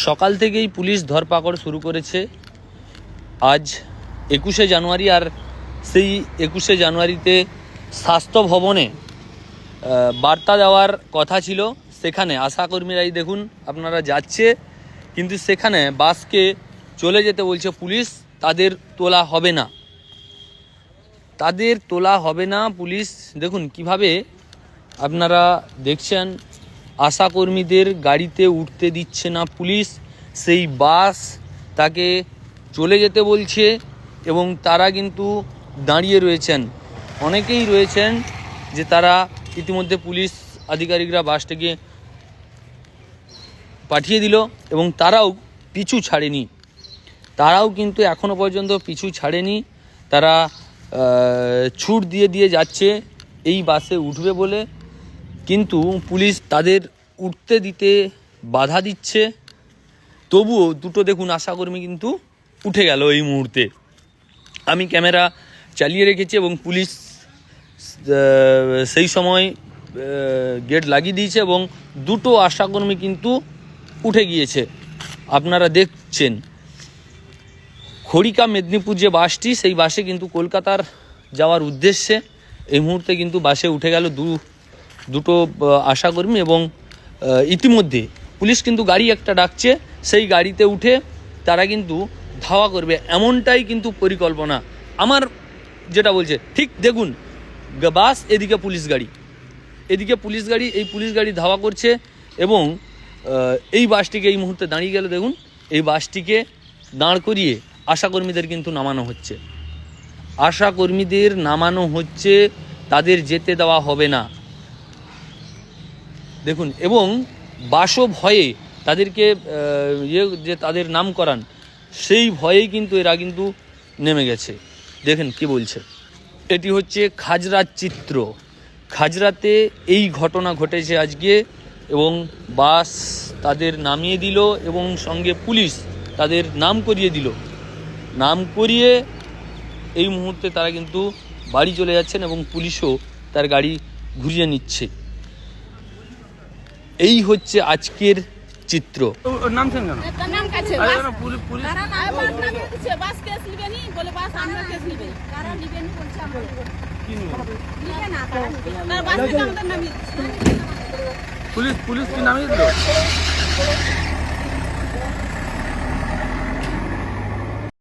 সকাল থেকেই পুলিশ ধরপাকড় শুরু করেছে। আজ 21শে জানুয়ারি, আর সেই 21শে জানুয়ারিতে স্বাস্থ্য ভবনে বার্তা দেওয়ার কথা ছিল। সেখানে আশাকর্মীরাই দেখুন আপনারা যাচ্ছে, কিন্তু সেখানে বাসকে চলে যেতে বলছে পুলিশ। তাদের তোলা হবে না, তাদের তোলা হবে না। পুলিশ দেখুন কিভাবে আপনারা দেখছেন, আশাকর্মীদের গাড়িতে উঠতে দিচ্ছে না পুলিশ। সেই বাস তাকে চলে যেতে বলছে এবং তারা কিন্তু দাঁড়িয়ে রয়েছেন। অনেকেই রয়েছেন যে তারা ইতিমধ্যে পুলিশ আধিকারিকরা বাসটিকে পাঠিয়ে দিল এবং তারাও পিছু ছাড়েনি। তারাও কিন্তু এখনও পর্যন্ত পিছু ছাড়েনি। তারা ছুট দিয়ে যাচ্ছে এই বাসে উঠবে বলে, কিন্তু পুলিশ তাদের উঠতে দিতে বাধা দিচ্ছে। তবুও দুটো দেখুন আশাকর্মী কিন্তু উঠে গেল এই মুহূর্তে। আমি ক্যামেরা চালিয়ে রেখেছি এবং পুলিশ সেই সময় গেট লাগিয়ে দিয়েছে এবং দুটো আশাকর্মী কিন্তু উঠে গিয়েছে। আপনারা দেখছেন খড়িকা মেদিনীপুর যে বাসটি, সেই বাসে কিন্তু কলকাতার যাওয়ার উদ্দেশ্যে এই মুহূর্তে কিন্তু বাসে উঠে গেল দুটো আশাকর্মী এবং ইতিমধ্যে পুলিশ কিন্তু গাড়ি একটা ডাকছে। সেই গাড়িতে উঠে তারা কিন্তু ধাওয়া করবে, এমনটাই কিন্তু পরিকল্পনা। আমার যেটা বলছে ঠিক দেখুন, বাস এদিকে পুলিশ গাড়ি, এদিকে পুলিশ গাড়ি, এই পুলিশ গাড়ি ধাওয়া করছে এবং এই বাসটিকে এই মুহূর্তে দাঁড়িয়ে গেল। দেখুন এই বাসটিকে দাঁড় করিয়ে আশাকর্মীদের কিন্তু নামানো হচ্ছে। আশাকর্মীদের নামানো হচ্ছে, তাদের যেতে দেওয়া হবে না দেখুন। এবং বাসও ভয়ে তাদেরকে যে তাদের নাম করান, সেই ভয়েই কিন্তু এরা কিন্তু নেমে গেছে। দেখেন কি বলছে। এটি হচ্ছে খাজরার চিত্র। খাজরাতে এই ঘটনা ঘটেছে আজকে এবং বাস তাদের নামিয়ে দিল এবং সঙ্গে পুলিশ তাদের নাম করিয়ে দিল। নাম করিয়ে এই মুহূর্তে তারা কিন্তু বাড়ি চলে যাচ্ছেন এবং পুলিশও তার গাড়ি ঘুরিয়ে নিচ্ছে। এই হচ্ছে আজকের চিত্র। পুলিশ কি নামিয়ে দিল?